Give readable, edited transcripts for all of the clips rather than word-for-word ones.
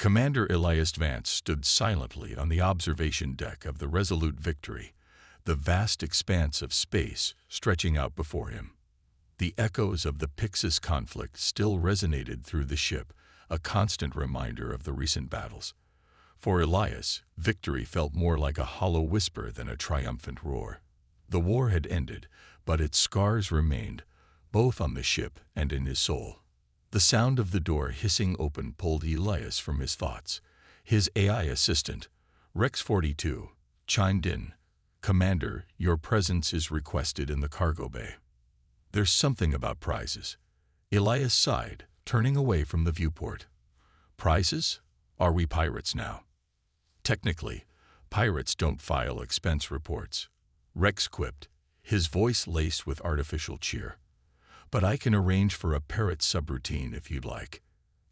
Commander Elias Vance stood silently on the observation deck of the Resolute Victory, the vast expanse of space stretching out before him. The echoes of the Pixis conflict still resonated through the ship, a constant reminder of the recent battles. For Elias, victory felt more like a hollow whisper than a triumphant roar. The war had ended, but its scars remained, both on the ship and in his soul. The sound of the door hissing open pulled Elias from his thoughts. His AI assistant, Rex 42, chimed in. "Commander, your presence is requested in the cargo bay." "There's something about prizes." Elias sighed, turning away from the viewport. "Prizes? Are we pirates now?" "Technically, pirates don't file expense reports," Rex quipped, his voice laced with artificial cheer. "But I can arrange for a parrot subroutine if you'd like."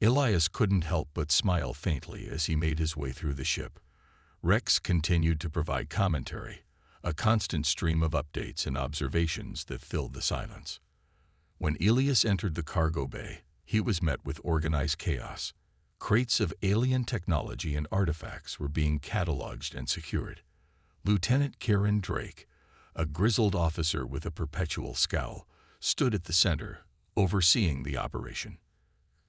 Elias couldn't help but smile faintly as he made his way through the ship. Rex continued to provide commentary, a constant stream of updates and observations that filled the silence. When Elias entered the cargo bay, he was met with organized chaos. Crates of alien technology and artifacts were being cataloged and secured. Lieutenant Kieran Drake, a grizzled officer with a perpetual scowl, stood at the center, overseeing the operation.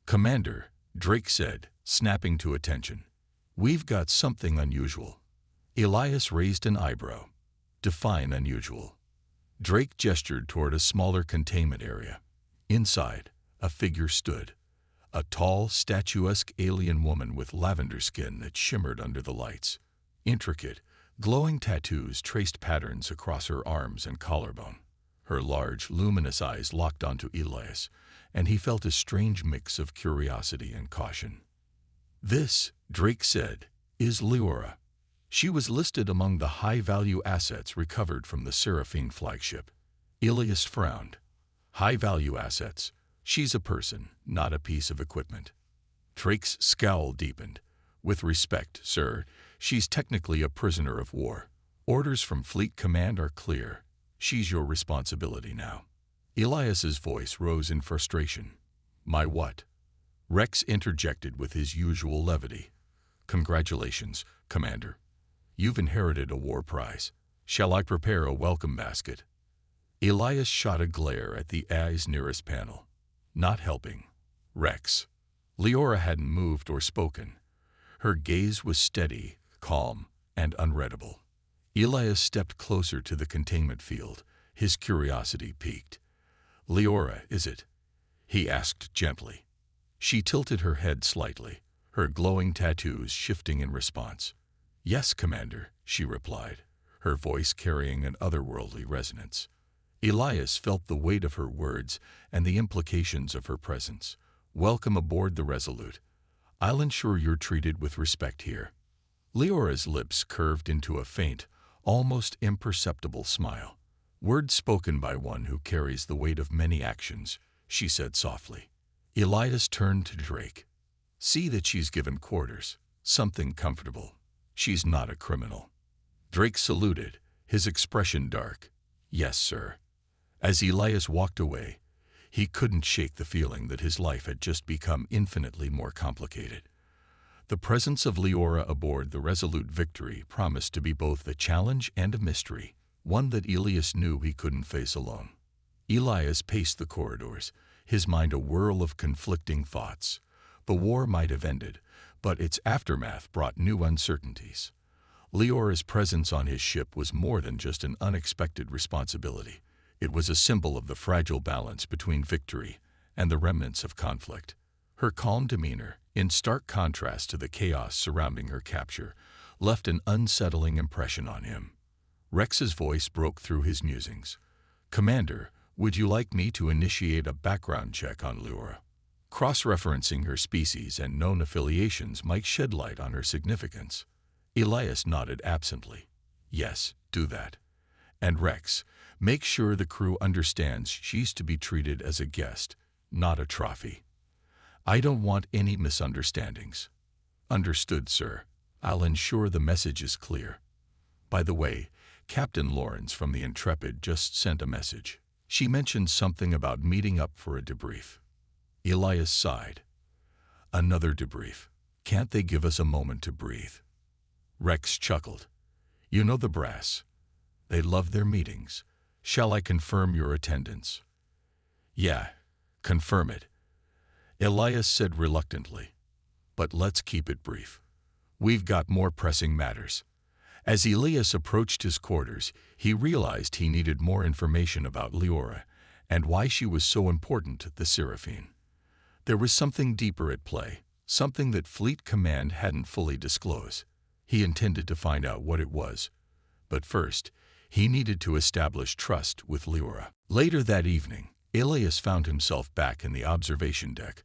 "Commander," Drake said, snapping to attention, "we've got something unusual." Elias raised an eyebrow. "Define unusual." Drake gestured toward a smaller containment area. Inside, a figure stood. A tall, statuesque alien woman with lavender skin that shimmered under the lights. Intricate, glowing tattoos traced patterns across her arms and collarbone. Her large, luminous eyes locked onto Elias, and he felt a strange mix of curiosity and caution. "This," Drake said, "is Leora. She was listed among the high-value assets recovered from the Seraphine flagship." Elias frowned. "High-value assets? She's a person, not a piece of equipment." Drake's scowl deepened. "With respect, sir, she's technically a prisoner of war. Orders from Fleet Command are clear. She's your responsibility now." Elias's voice rose in frustration. "My what?" Rex interjected with his usual levity. "Congratulations, Commander. You've inherited a war prize. Shall I prepare a welcome basket?" Elias shot a glare at the AI's nearest panel. "Not helping." "Rex." Leora hadn't moved or spoken. Her gaze was steady, calm, and unreadable. Elias stepped closer to the containment field, his curiosity piqued. "Leora, is it?" he asked gently. She tilted her head slightly, her glowing tattoos shifting in response. "Yes, Commander," she replied, her voice carrying an otherworldly resonance. Elias felt the weight of her words and the implications of her presence. "Welcome aboard the Resolute. I'll ensure you're treated with respect here." Leora's lips curved into a faint, almost imperceptible smile. "Words spoken by one who carries the weight of many actions," she said softly. Elias turned to Drake. "See that she's given quarters, something comfortable. She's not a criminal." Drake saluted, his expression dark. "Yes, sir." As Elias walked away, he couldn't shake the feeling that his life had just become infinitely more complicated. The presence of Leora aboard the Resolute Victory promised to be both a challenge and a mystery, one that Elias knew he couldn't face alone. Elias paced the corridors, his mind a whirl of conflicting thoughts. The war might have ended, but its aftermath brought new uncertainties. Leora's presence on his ship was more than just an unexpected responsibility. It was a symbol of the fragile balance between victory and the remnants of conflict. Her calm demeanor, in stark contrast to the chaos surrounding her capture, left an unsettling impression on him. Rex's voice broke through his musings. "Commander, would you like me to initiate a background check on Leora? Cross-referencing her species and known affiliations might shed light on her significance." Elias nodded absently. "Yes, do that. And Rex, make sure the crew understands she's to be treated as a guest, not a trophy. I don't want any misunderstandings." "Understood, sir. I'll ensure the message is clear. By the way, Captain Lawrence from the Intrepid just sent a message. She mentioned something about meeting up for a debrief." Elias sighed. "Another debrief. Can't they give us a moment to breathe? Rex chuckled. You know the brass. They love their meetings. Shall I confirm your attendance? Yeah, confirm it, Elias said reluctantly. But let's keep it brief. We've got more pressing matters. As Elias approached his quarters, he realized he needed more information about Leora and why she was so important to the Seraphine. There was something deeper at play, something that Fleet Command hadn't fully disclosed. He intended to find out what it was. But first, he needed to establish trust with Leora. Later that evening, Elias found himself back in the observation deck,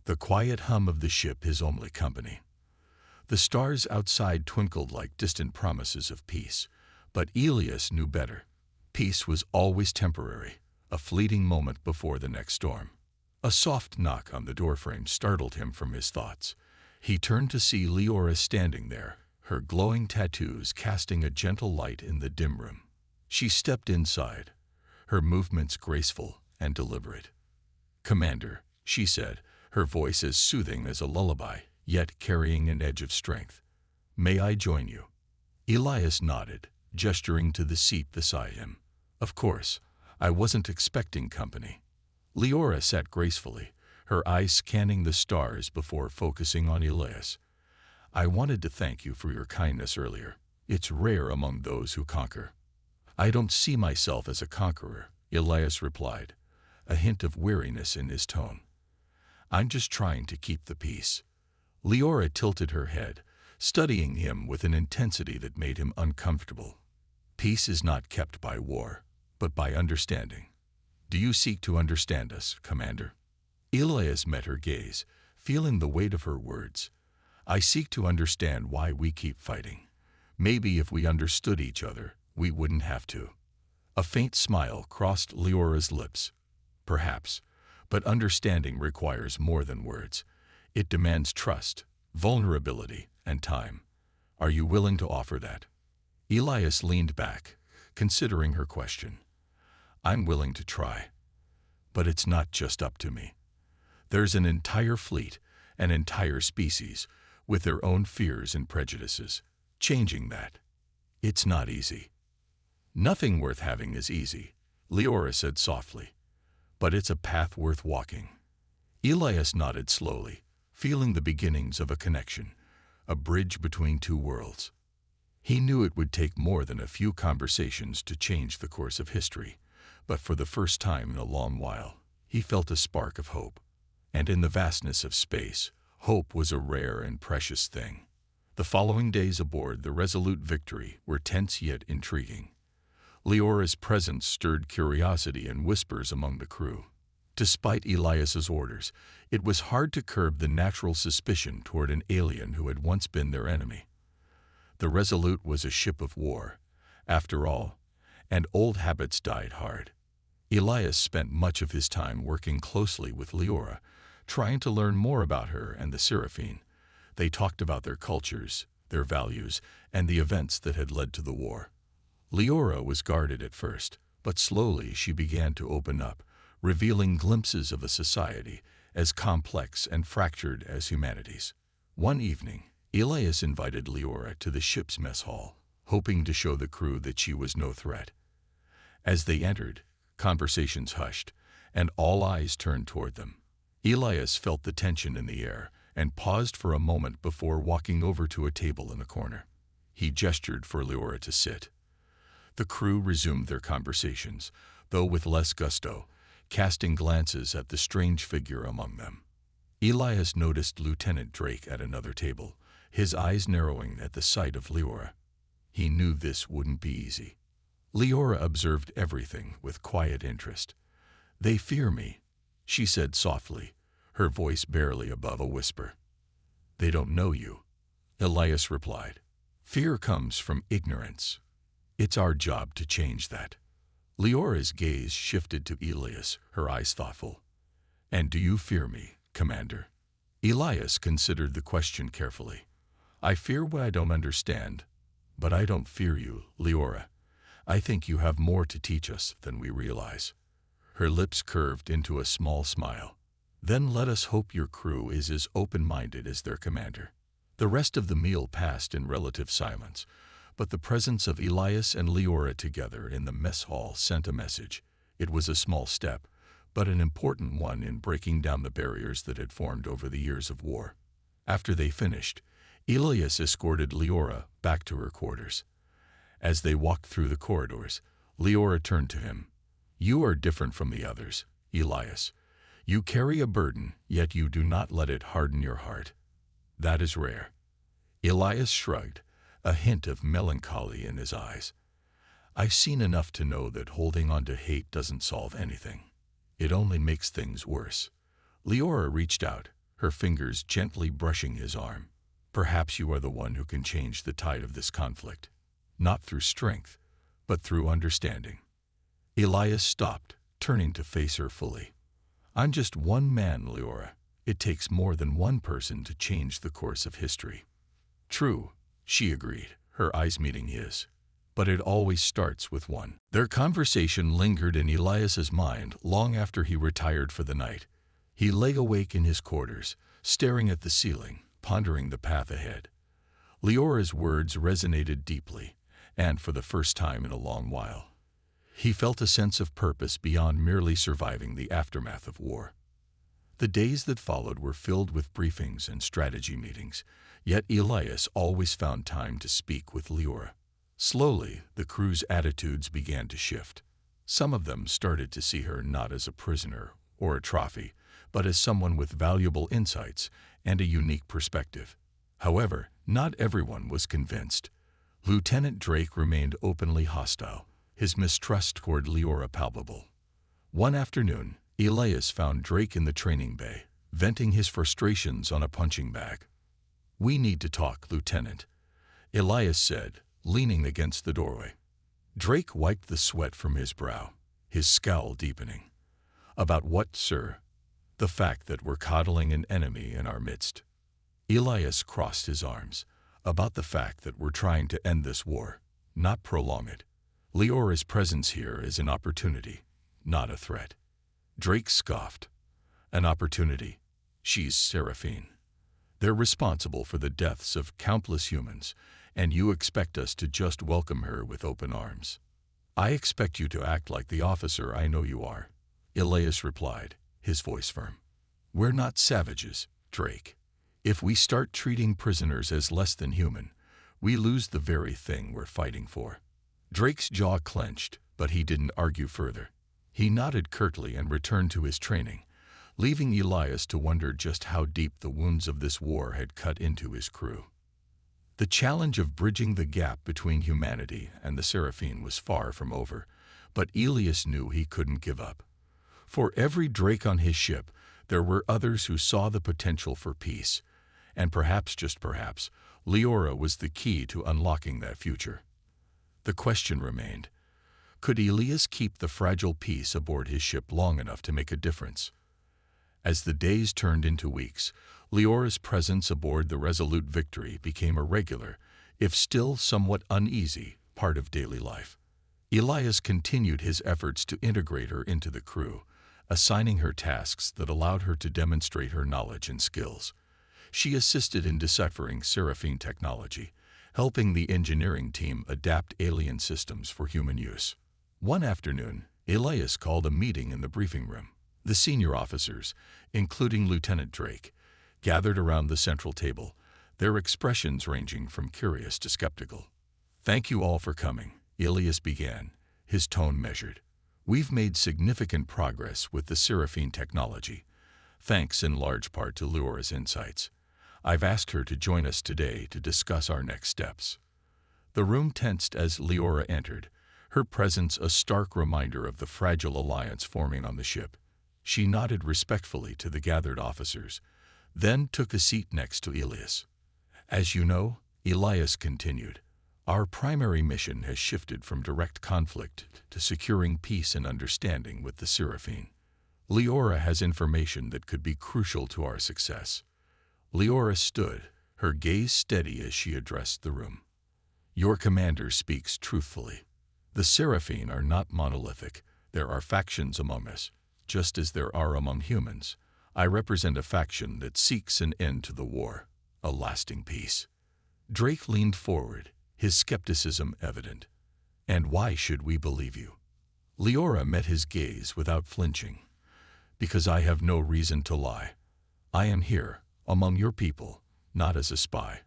the quiet hum of the ship his only company. The stars outside twinkled like distant promises of peace, but Elias knew better. Peace was always temporary, a fleeting moment before the next storm. A soft knock on the doorframe startled him from his thoughts. He turned to see Leora standing there, her glowing tattoos casting a gentle light in the dim room. She stepped inside, her movements graceful and deliberate. "Commander," she said, her voice as soothing as a lullaby, yet carrying an edge of strength. "May I join you?" Elias nodded, gesturing to the seat beside him. "Of course, I wasn't expecting company." Leora sat gracefully, her eyes scanning the stars before focusing on Elias. "I wanted to thank you for your kindness earlier. It's rare among those who conquer." "I don't see myself as a conqueror," Elias replied, a hint of weariness in his tone. "I'm just trying to keep the peace." Leora tilted her head, studying him with an intensity that made him uncomfortable. "Peace is not kept by war, but by understanding. Do you seek to understand us, Commander?" Elias met her gaze, feeling the weight of her words. "I seek to understand why we keep fighting. Maybe if we understood each other, we wouldn't have to." A faint smile crossed Leora's lips. "Perhaps, but understanding requires more than words. It demands trust, vulnerability, and time. Are you willing to offer that?" Elias leaned back, considering her question. "I'm willing to try. But it's not just up to me. There's an entire fleet, an entire species, with their own fears and prejudices. Changing that, it's not easy." "Nothing worth having is easy," Leora said softly. "But it's a path worth walking." Elias nodded slowly, feeling the beginnings of a connection, a bridge between two worlds. He knew it would take more than a few conversations to change the course of history, but for the first time in a long while, he felt a spark of hope. And in the vastness of space, hope was a rare and precious thing. The following days aboard the Resolute Victory were tense yet intriguing. Leora's presence stirred curiosity and whispers among the crew. Despite Elias's orders, it was hard to curb the natural suspicion toward an alien who had once been their enemy. The Resolute was a ship of war, after all, and old habits died hard. Elias spent much of his time working closely with Leora, trying to learn more about her and the Seraphine. They talked about their cultures, their values, and the events that had led to the war. Leora was guarded at first, but slowly she began to open up, revealing glimpses of a society as complex and fractured as humanity's. One evening, Elias invited Leora to the ship's mess hall, hoping to show the crew that she was no threat. As they entered, conversations hushed, and all eyes turned toward them. Elias felt the tension in the air and paused for a moment before walking over to a table in the corner. He gestured for Leora to sit. The crew resumed their conversations, though with less gusto, casting glances at the strange figure among them. Elias noticed Lieutenant Drake at another table, his eyes narrowing at the sight of Leora. He knew this wouldn't be easy. Leora observed everything with quiet interest. "They fear me," she said softly, her voice barely above a whisper. "They don't know you," Elias replied. "Fear comes from ignorance. It's our job to change that." Leora's gaze shifted to Elias, her eyes thoughtful. "And do you fear me, Commander?" Elias considered the question carefully. "I fear what I don't understand, but I don't fear you, Leora. I think you have more to teach us than we realize." Her lips curved into a small smile. "Then let us hope your crew is as open-minded as their commander." The rest of the meal passed in relative silence, but the presence of Elias and Leora together in the mess hall sent a message. It was a small step, but an important one in breaking down the barriers that had formed over the years of war. After they finished, Elias escorted Leora back to her quarters. As they walked through the corridors, Leora turned to him. "You are different from the others, Elias. You carry a burden, yet you do not let it harden your heart. That is rare." Elias shrugged, a hint of melancholy in his eyes. "I've seen enough to know that holding on to hate doesn't solve anything. It only makes things worse." Leora reached out, her fingers gently brushing his arm. "Perhaps you are the one who can change the tide of this conflict. Not through strength, but through understanding." Elias stopped, turning to face her fully. "I'm just one man, Leora. It takes more than one person to change the course of history." "True," she agreed, her eyes meeting his. "But it always starts with one." Their conversation lingered in Elias's mind long after he retired for the night. He lay awake in his quarters, staring at the ceiling, pondering the path ahead. Leora's words resonated deeply, and for the first time in a long while, he felt a sense of purpose beyond merely surviving the aftermath of war. The days that followed were filled with briefings and strategy meetings, yet Elias always found time to speak with Leora. Slowly, the crew's attitudes began to shift. Some of them started to see her not as a prisoner or a trophy, but as someone with valuable insights and a unique perspective. However, not everyone was convinced. Lieutenant Drake remained openly hostile, his mistrust toward Leora palpable. One afternoon, Elias found Drake in the training bay, venting his frustrations on a punching bag. "We need to talk, Lieutenant," Elias said, leaning against the doorway. Drake wiped the sweat from his brow, his scowl deepening. "About what, sir?" "The fact that we're coddling an enemy in our midst." Elias crossed his arms. "About the fact that we're trying to end this war, not prolong it. Leora's presence here is an opportunity, not a threat." Drake scoffed. "An opportunity? She's Seraphine. They're responsible for the deaths of countless humans, and you expect us to just welcome her with open arms." "I expect you to act like the officer I know you are," Elias replied, his voice firm. "We're not savages, Drake. If we start treating prisoners as less than human, we lose the very thing we're fighting for." Drake's jaw clenched, but he didn't argue further. He nodded curtly and returned to his training, leaving Elias to wonder just how deep the wounds of this war had cut into his crew. The challenge of bridging the gap between humanity and the Seraphine was far from over, but Elias knew he couldn't give up. For every Drake on his ship, there were others who saw the potential for peace, and perhaps, just perhaps, Leora was the key to unlocking that future. The question remained, could Elias keep the fragile peace aboard his ship long enough to make a difference? As the days turned into weeks, Leora's presence aboard the Resolute Victory became a regular, if still somewhat uneasy, part of daily life. Elias continued his efforts to integrate her into the crew, assigning her tasks that allowed her to demonstrate her knowledge and skills. She assisted in deciphering Seraphine technology, helping the engineering team adapt alien systems for human use. One afternoon, Elias called a meeting in the briefing room. The senior officers, including Lieutenant Drake, gathered around the central table, their expressions ranging from curious to skeptical. "Thank you all for coming," Elias began, his tone measured. "We've made significant progress with the Seraphine technology, thanks in large part to Leora's insights. I've asked her to join us today to discuss our next steps." The room tensed as Leora entered, her presence a stark reminder of the fragile alliance forming on the ship. She nodded respectfully to the gathered officers, then took a seat next to Elias. "As you know," Elias continued, "our primary mission has shifted from direct conflict to securing peace and understanding with the Seraphine. Leora has information that could be crucial to our success." Leora stood, her gaze steady as she addressed the room. "Your commander speaks truthfully. The Seraphine are not monolithic. There are factions among us, just as there are among humans. I represent a faction that seeks an end to the war. a lasting peace. Drake leaned forward, his skepticism evident. And why should we believe you? Leora met his gaze without flinching. Because I have no reason to lie. I am here, among your people, not as a spy,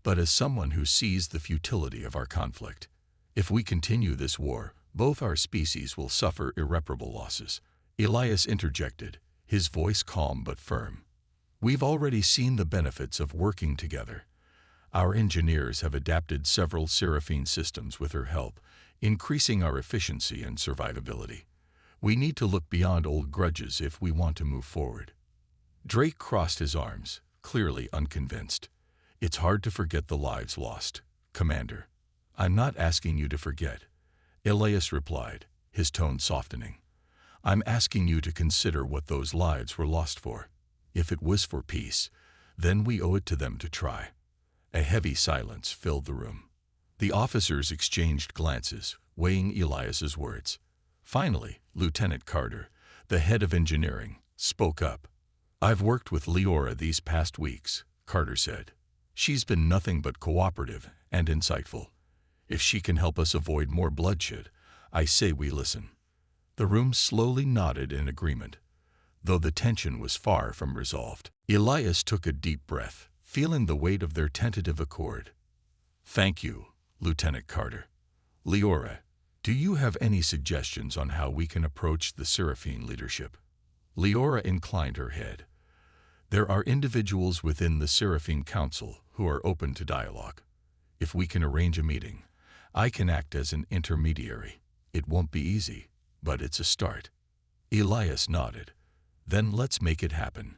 but as someone who sees the futility of our conflict. If we continue this war, both our species will suffer irreparable losses. Elias interjected, his voice calm but firm. We've already seen the benefits of working together. Our engineers have adapted several Seraphine systems with her help, increasing our efficiency and survivability. We need to look beyond old grudges if we want to move forward. Drake crossed his arms, clearly unconvinced. It's hard to forget the lives lost, Commander. I'm not asking you to forget, Elias replied, his tone softening. I'm asking you to consider what those lives were lost for. If it was for peace, then we owe it to them to try. A heavy silence filled the room. The officers exchanged glances, weighing Elias's words. Finally, Lieutenant Carter, the head of engineering, spoke up. I've worked with Leora these past weeks, Carter said. She's been nothing but cooperative and insightful. If she can help us avoid more bloodshed, I say we listen. The room slowly nodded in agreement, though the tension was far from resolved. Elias took a deep breath, feeling the weight of their tentative accord. Thank you, Lieutenant Carter. Leora, do you have any suggestions on how we can approach the Seraphine leadership? Leora inclined her head. There are individuals within the Seraphine Council who are open to dialogue. If we can arrange a meeting, I can act as an intermediary. It won't be easy, but it's a start. Elias nodded. Then let's make it happen.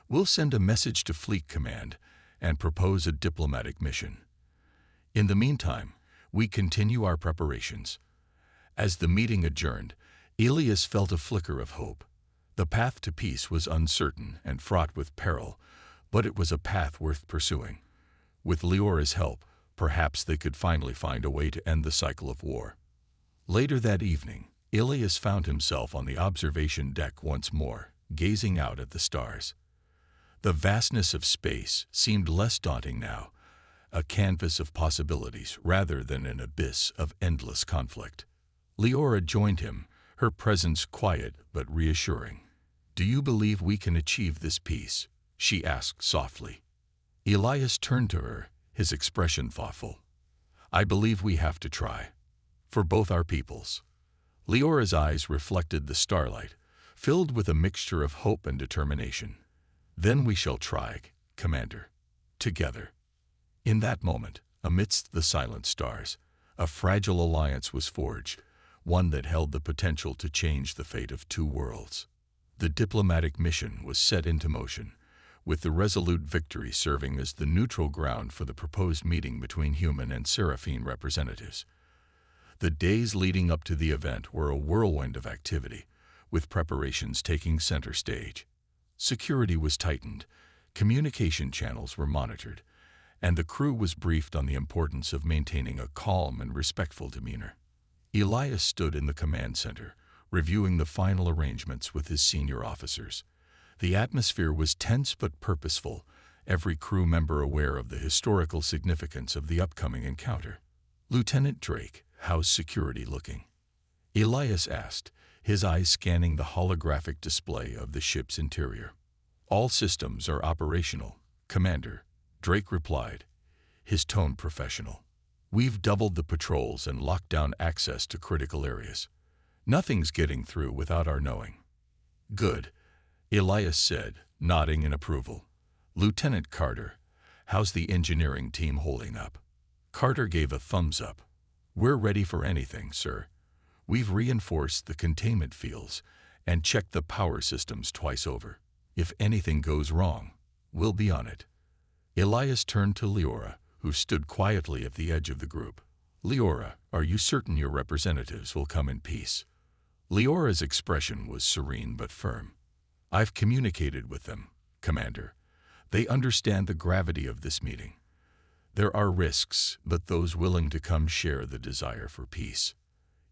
We'll send a message to Fleet Command and propose a diplomatic mission. In the meantime, we continue our preparations. As the meeting adjourned, Elias felt a flicker of hope. The path to peace was uncertain and fraught with peril, but it was a path worth pursuing. With Leora's help, perhaps they could finally find a way to end the cycle of war. Later that evening, Elias found himself on the observation deck once more, gazing out at the stars. The vastness of space seemed less daunting now, a canvas of possibilities rather than an abyss of endless conflict. Leora joined him, her presence quiet but reassuring. Do you believe we can achieve this peace? She asked softly. Elias turned to her, his expression thoughtful. I believe we have to try. For both our peoples. Leora's eyes reflected the starlight, filled with a mixture of hope and determination. Then we shall try, Commander. Together. In that moment, amidst the silent stars, a fragile alliance was forged, one that held the potential to change the fate of two worlds. The diplomatic mission was set into motion, with the Resolute Victory serving as the neutral ground for the proposed meeting between human and Seraphine representatives. The days leading up to the event were a whirlwind of activity, with preparations taking center stage. Security was tightened, communication channels were monitored, and the crew was briefed on the importance of maintaining a calm and respectful demeanor. Elias stood in the command center, reviewing the final arrangements with his senior officers. The atmosphere was tense but purposeful, every crew member aware of the historical significance of the upcoming encounter. Lieutenant Drake, how's security looking? Elias asked, his eyes scanning the holographic display of the ship's interior. All systems are operational, Commander, Drake replied, his tone professional. We've doubled the patrols and locked down access to critical areas. Nothing's getting through without our knowing. Good, Elias said, nodding in approval. Lieutenant Carter, how's the engineering team holding up? Carter gave a thumbs up. We're ready for anything, sir. We've reinforced the containment fields and checked the power systems twice over. If anything goes wrong, we'll be on it. Elias turned to Leora, who stood quietly at the edge of the group. Leora, are you certain your representatives will come in peace? Leora's expression was serene but firm. I've communicated with them, Commander. They understand the gravity of this meeting. There are risks, but those willing to come share the desire for peace.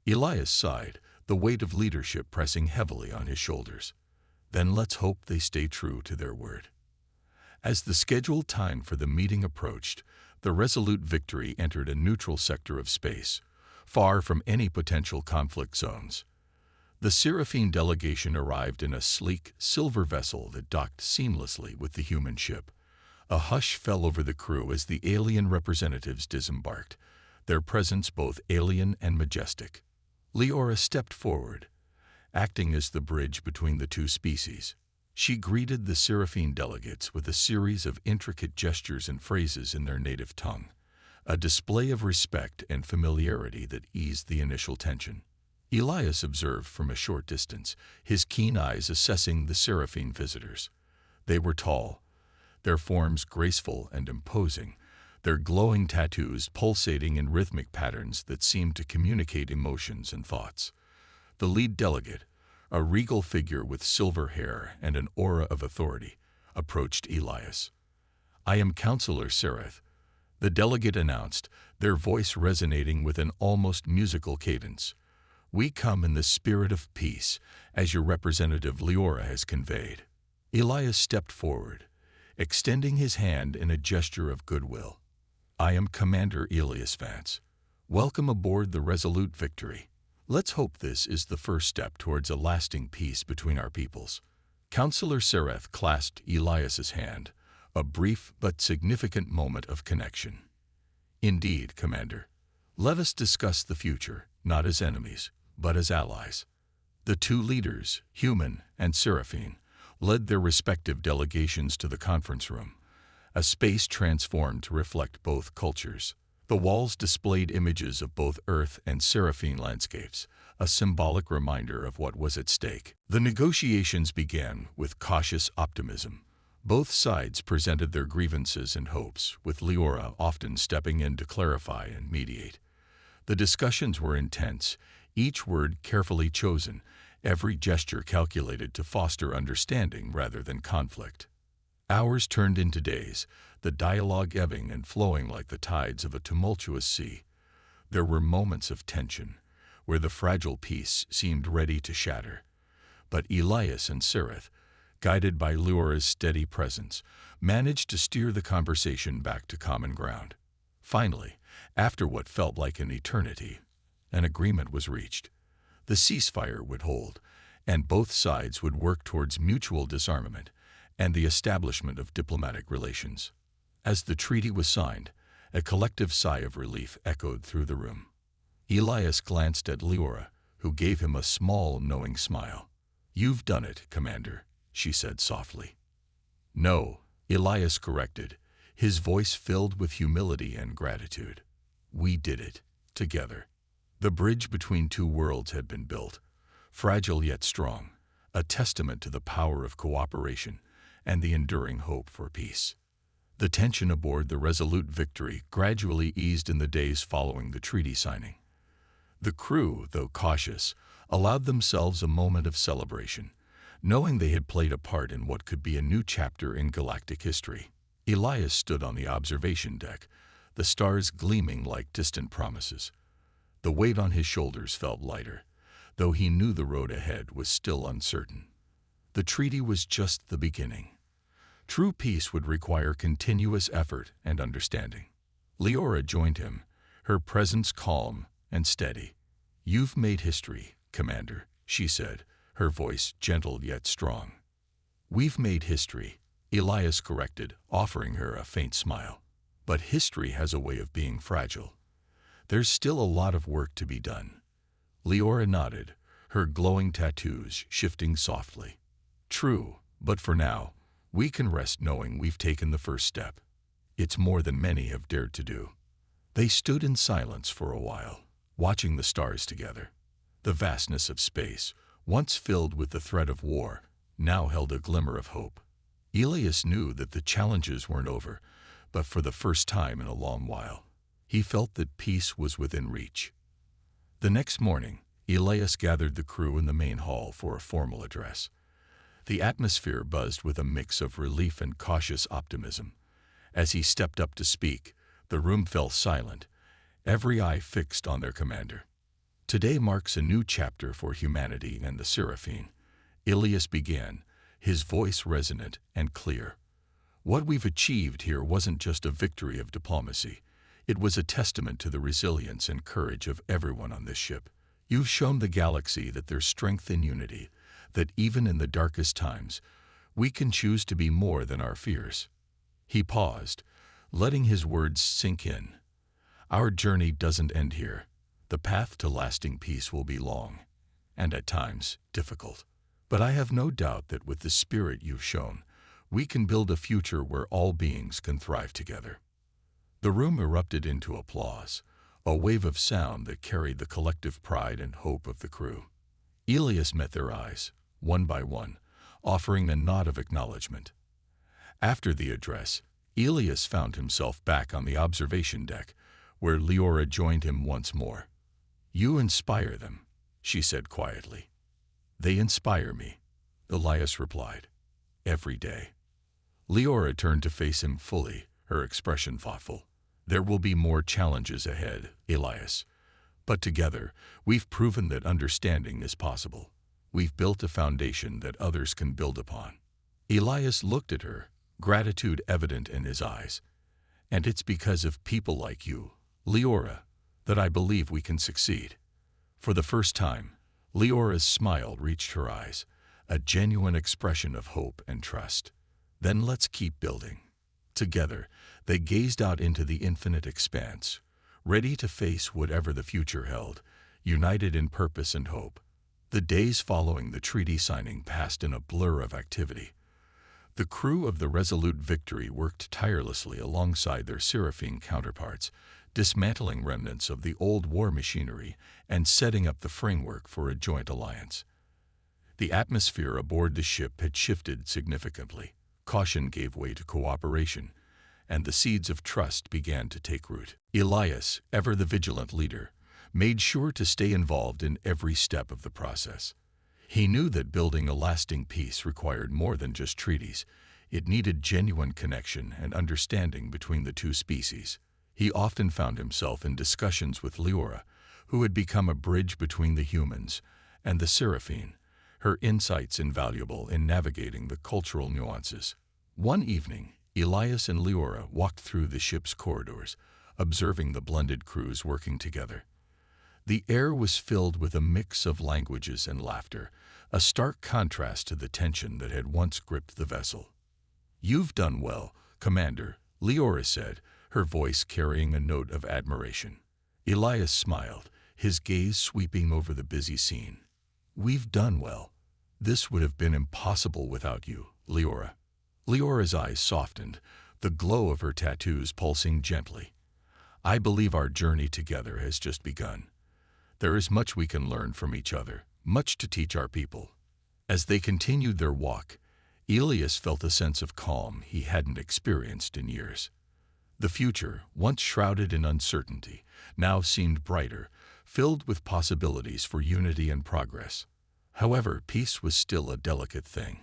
Elias sighed, the weight of leadership pressing heavily on his shoulders. Then let's hope they stay true to their word. As the scheduled time for the meeting approached, the Resolute Victory entered a neutral sector of space, far from any potential conflict zones. The Seraphine delegation arrived in a sleek, silver vessel that docked seamlessly with the human ship. A hush fell over the crew as the alien representatives disembarked, their presence both alien and majestic. Leora stepped forward, acting as the bridge between the two species. She greeted the Seraphine delegates with a series of intricate gestures and phrases in their native tongue, a display of respect and familiarity that eased the initial tension. Elias observed from a short distance, his keen eyes assessing the Seraphine visitors. They were tall, their forms graceful and imposing, their glowing tattoos pulsating in rhythmic patterns that seemed to communicate emotions and thoughts. The lead delegate, a regal figure with silver hair and an aura of authority, approached Elias. "I am Counselor Sereth," the delegate announced, their voice resonating with an almost musical cadence. "We come in the spirit of peace, as your representative Leora has conveyed." Elias stepped forward, extending his hand in a gesture of goodwill. "I am Commander Elias Vance. Welcome aboard the Resolute Victory. Let's hope this is the first step towards a lasting peace between our peoples." Counselor Sereth clasped Elias's hand, a brief but significant moment of connection. "Indeed, Commander. Let us discuss the future, not as enemies, but as allies." The two leaders, human and Seraphine, led their respective delegations to the conference room, a space transformed to reflect both cultures. The walls displayed images of both Earth and Seraphine landscapes, a symbolic reminder of what was at stake. The negotiations began with cautious optimism. Both sides presented their grievances and hopes, with Leora often stepping in to clarify and mediate. The discussions were intense, each word carefully chosen, every gesture calculated to foster understanding rather than conflict. Hours turned into days, the dialogue ebbing and flowing like the tides of a tumultuous sea. There were moments of tension, where the fragile peace seemed ready to shatter. But Elias and Sereth, guided by Leora's steady presence, managed to steer the conversation back to common ground. Finally, after what felt like an eternity, an agreement was reached. The ceasefire would hold, and both sides would work towards mutual disarmament and the establishment of diplomatic relations. As the treaty was signed, a collective sigh of relief echoed through the room. Elias glanced at Leora, who gave him a small, knowing smile. "You've done it, Commander," she said softly. "No," Elias corrected, his voice filled with humility and gratitude. "We did it, together." The bridge between two worlds had been built, fragile yet strong, a testament to the power of cooperation and the enduring hope for peace. The tension aboard the Resolute Victory gradually eased in the days following the treaty signing. The crew, though cautious, allowed themselves a moment of celebration, knowing they had played a part in what could be a new chapter in galactic history. Elias stood on the observation deck, the stars gleaming like distant promises. The weight on his shoulders felt lighter, though he knew the road ahead was still uncertain. The treaty was just the beginning. True peace would require continuous effort and understanding. Leora joined him, her presence calm and steady. "You've made history, Commander," she said, her voice gentle yet strong. "We've made history," Elias corrected, offering her a faint smile. "But history has a way of being fragile. There's still a lot of work to be done." Leora nodded, her glowing tattoos shifting softly. "True, but for now, we can rest knowing we've taken the first step. It's more than many have dared to do." They stood in silence for a while, watching the stars together. The vastness of space, once filled with the threat of war, now held a glimmer of hope. Elias knew that the challenges weren't over, but for the first time in a long while, he felt that peace was within reach. The next morning, Elias gathered the crew in the main hall for a formal address. The atmosphere buzzed with a mix of relief and cautious optimism. As he stepped up to speak, the room fell silent, every eye fixed on their commander. "Today marks a new chapter for humanity and the Seraphine," Elias began, his voice resonant and clear. What we've achieved here wasn't just a victory of diplomacy. It was a testament to the resilience and courage of everyone on this ship. You've shown the galaxy that there's strength in unity, that even in the darkest times, we can choose to be more than our fears." He paused, letting his words sink in. "Our journey doesn't end here. The path to lasting peace will be long, and at times difficult. But I have no doubt that with the spirit you've shown, we can build a future where all beings can thrive together." The room erupted into applause, a wave of sound that carried the collective pride and hope of the crew. Elias met their eyes, one by one, offering a nod of acknowledgement. After the address, Elias found himself back on the observation deck, where Leora joined him once more. "You inspire them," she said quietly. "They inspire me," Elias replied. "Every day." Leora turned to face him fully, her expression thoughtful. "There will be more challenges ahead, Elias. But together, we've proven that understanding is possible. We've built a foundation that others can build upon." Elias looked at her, gratitude evident in his eyes. "And it's because of people like you, Leora, that I believe we can succeed." For the first time, Leora's smile reached her eyes, a genuine expression of hope and trust. "Then let's keep building." Together, they gazed out into the infinite expanse, ready to face whatever the future held, united in purpose and hope. The days following the treaty signing passed in a blur of activity. The crew of the Resolute Victory worked tirelessly alongside their Seraphine counterparts, dismantling remnants of the old war machinery and setting up the framework for a joint alliance. The atmosphere aboard the ship had shifted significantly. Caution gave way to cooperation, and the seeds of trust began to take root. Elias, ever the vigilant leader, made sure to stay involved in every step of the process. He knew that building a lasting peace required more than just treaties. It needed genuine connection and understanding between the two species. He often found himself in discussions with Leora, who had become a bridge between the humans and the Seraphine, her insights invaluable in navigating the cultural nuances. One evening, Elias and Leora walked through the ship's corridors, observing the blended crews working together. The air was filled with a mix of languages and laughter, a stark contrast to the tension that had once gripped the vessel. "You've done well, Commander," Leora said, her voice carrying a note of admiration. Elias smiled, his gaze sweeping over the busy scene. "We've done well. This would have been impossible without you, Leora." Leora's eyes softened, the glow of her tattoos pulsing gently. "I believe our journey together has just begun. There is much we can learn from each other, much to teach our people." As they continued their walk, Elias felt a sense of calm he hadn't experienced in years. The future, once shrouded in uncertainty, now seemed brighter, filled with possibilities for unity and progress. However, peace was still a delicate thing.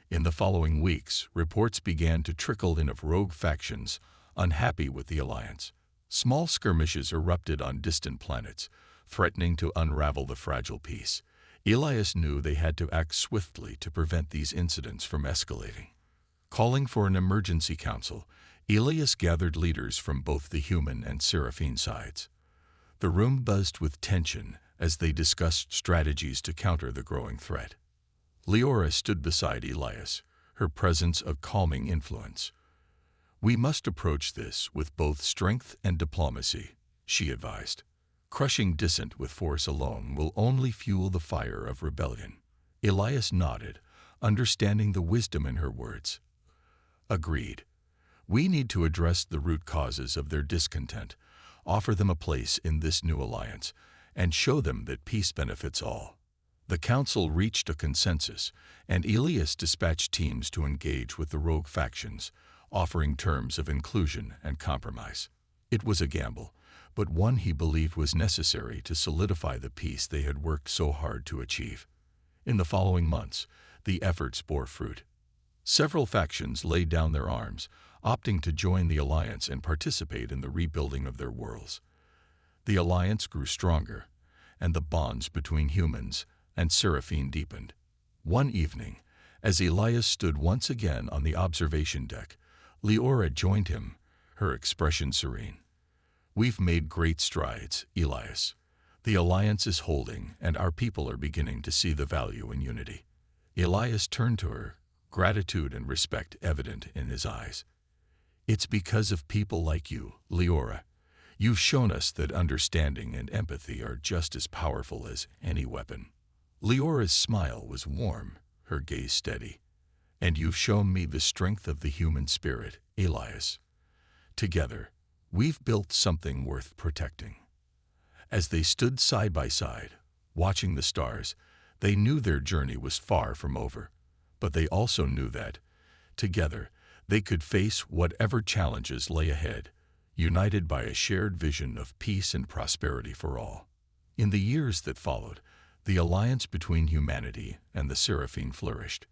In the following weeks, reports began to trickle in of rogue factions unhappy with the alliance. Small skirmishes erupted on distant planets, threatening to unravel the fragile peace. Elias knew they had to act swiftly to prevent these incidents from escalating. Calling for an emergency council, Elias gathered leaders from both the human and Seraphine sides. The room buzzed with tension as they discussed strategies to counter the growing threat. Leora stood beside Elias, her presence a calming influence. "We must approach this with both strength and diplomacy," she advised. "Crushing dissent with force alone will only fuel the fire of rebellion." Elias nodded, understanding the wisdom in her words. "Agreed. We need to address the root causes of their discontent, offer them a place in this new alliance, and show them that peace benefits all." The council reached a consensus, and Elias dispatched teams to engage with the rogue factions, offering terms of inclusion and compromise. It was a gamble, but one he believed was necessary to solidify the peace they had worked so hard to achieve. In the following months, the efforts bore fruit. Several factions laid down their arms, opting to join the alliance and participate in the rebuilding of their worlds. The alliance grew stronger, and the bonds between humans and Seraphine deepened. One evening, as Elias stood once again on the observation deck, Leora joined him, her expression serene. "We've made great strides, Elias. The alliance is holding, and our people are beginning to see the value in unity." Elias turned to her, gratitude and respect evident in his eyes. "It's because of people like you, Leora. You've shown us that understanding and empathy are just as powerful as any weapon." Leora's smile was warm, her gaze steady. "And you've shown me the strength of the human spirit, Elias. Together, we've built something worth protecting." As they stood side by side, watching the stars, they knew their journey was far from over, but they also knew that, together, they could face whatever challenges lay ahead, united by a shared vision of peace and prosperity for all. In the years that followed, the alliance between humanity and the Seraphim flourished.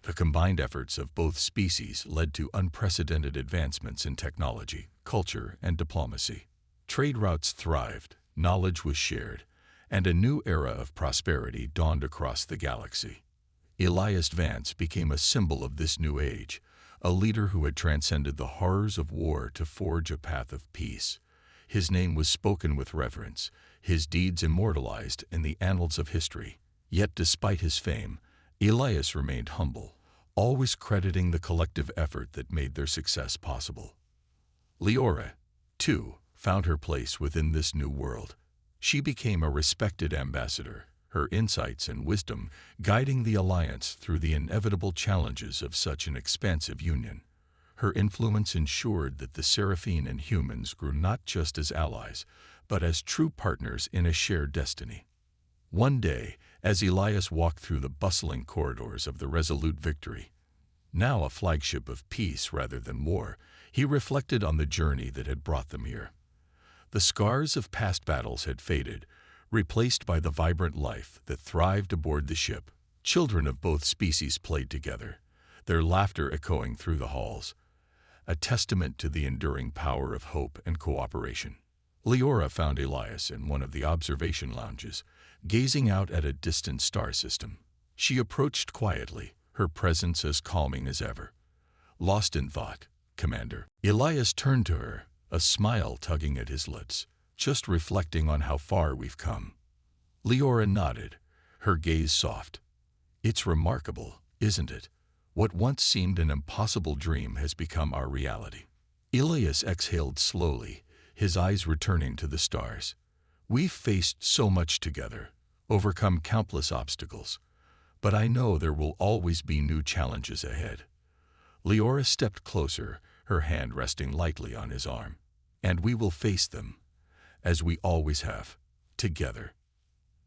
The combined efforts of both species led to unprecedented advancements in technology, culture, and diplomacy. Trade routes thrived, knowledge was shared, and a new era of prosperity dawned across the galaxy. Elias Vance became a symbol of this new age, a leader who had transcended the horrors of war to forge a path of peace. His name was spoken with reverence, his deeds immortalized in the annals of history. Yet despite his fame, Elias remained humble, always crediting the collective effort that made their success possible. Leora, too, found her place within this new world. She became a respected ambassador, her insights and wisdom guiding the alliance through the inevitable challenges of such an expansive union. Her influence ensured that the Seraphim and humans grew not just as allies, but as true partners in a shared destiny. One day, as Elias walked through the bustling corridors of the Resolute Victory, now a flagship of peace rather than war, he reflected on the journey that had brought them here. The scars of past battles had faded, replaced by the vibrant life that thrived aboard the ship. Children of both species played together, their laughter echoing through the halls, a testament to the enduring power of hope and cooperation. Leora found Elias in one of the observation lounges, gazing out at a distant star system. She approached quietly, her presence as calming as ever. "Lost in thought, Commander." Elias turned to her, a smile tugging at his lips. "Just reflecting on how far we've come." Leora nodded, her gaze soft. "It's remarkable, isn't it? What once seemed an impossible dream has become our reality." Elias exhaled slowly, his eyes returning to the stars. "We've faced so much together, overcome countless obstacles, but I know there will always be new challenges ahead." Leora stepped closer, her hand resting lightly on his arm. "And we will face them, as we always have, together."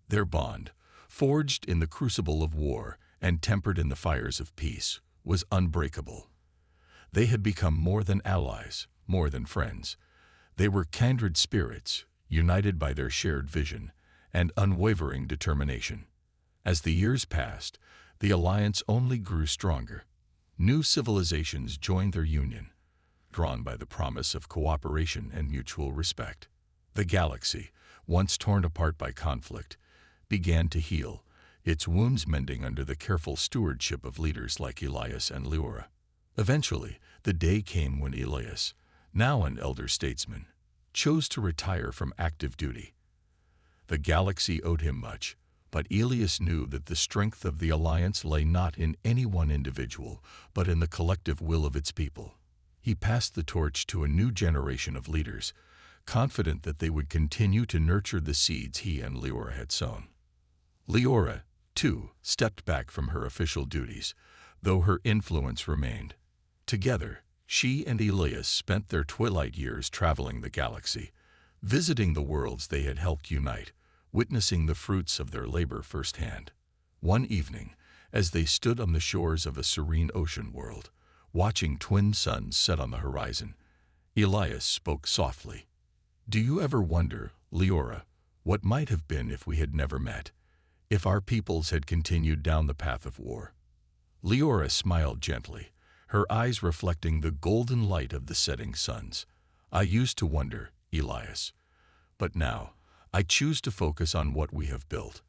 Their bond, forged in the crucible of war and tempered in the fires of peace, was unbreakable. They had become more than allies, more than friends. They were kindred spirits, united by their shared vision and unwavering determination. As the years passed, the alliance only grew stronger. New civilizations joined their union, drawn by the promise of cooperation and mutual respect. The galaxy, once torn apart by conflict, began to heal, its wounds mending under the careful stewardship of leaders like Elias and Leora. Eventually, the day came when Elias, now an elder statesman, chose to retire from active duty. The galaxy owed him much, but Elias knew that the strength of the alliance lay not in any one individual, but in the collective will of its people. He passed the torch to a new generation of leaders, confident that they would continue to nurture the seeds he and Leora had sown. Leora, too, stepped back from her official duties, though her influence remained. Together, she and Elias spent their twilight years traveling the galaxy, visiting the worlds they had helped unite, witnessing the fruits of their labor firsthand. One evening, as they stood on the shores of a serene ocean world, watching twin suns set on the horizon, Elias spoke softly. "Do you ever wonder, Leora, what might have been if we had never met, if our peoples had continued down the path of war?" Leora smiled gently, her eyes reflecting the golden light of the setting suns. "I used to wonder, Elias, but now I choose to focus on what we have built.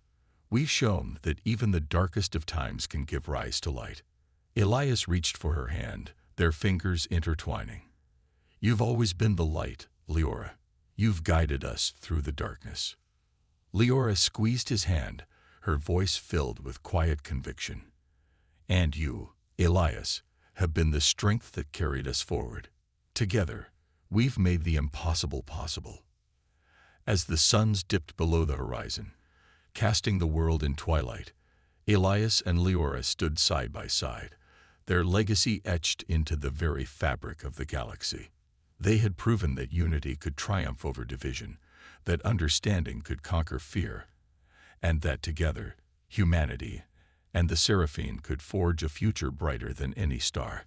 We've shown that even the darkest of times can give rise to light." Elias reached for her hand, their fingers intertwining. You've always been the light, Leora. You've guided us through the darkness. Leora squeezed his hand, her voice filled with quiet conviction. And you, Elias, have been the strength that carried us forward. Together, we've made the impossible possible. As the suns dipped below the horizon, casting the world in twilight, Elias and Leora stood side by side, their legacy etched into the very fabric of the galaxy. They had proven that unity could triumph over division, that understanding could conquer fear, and that together, humanity and the Seraphine could forge a future brighter than any star.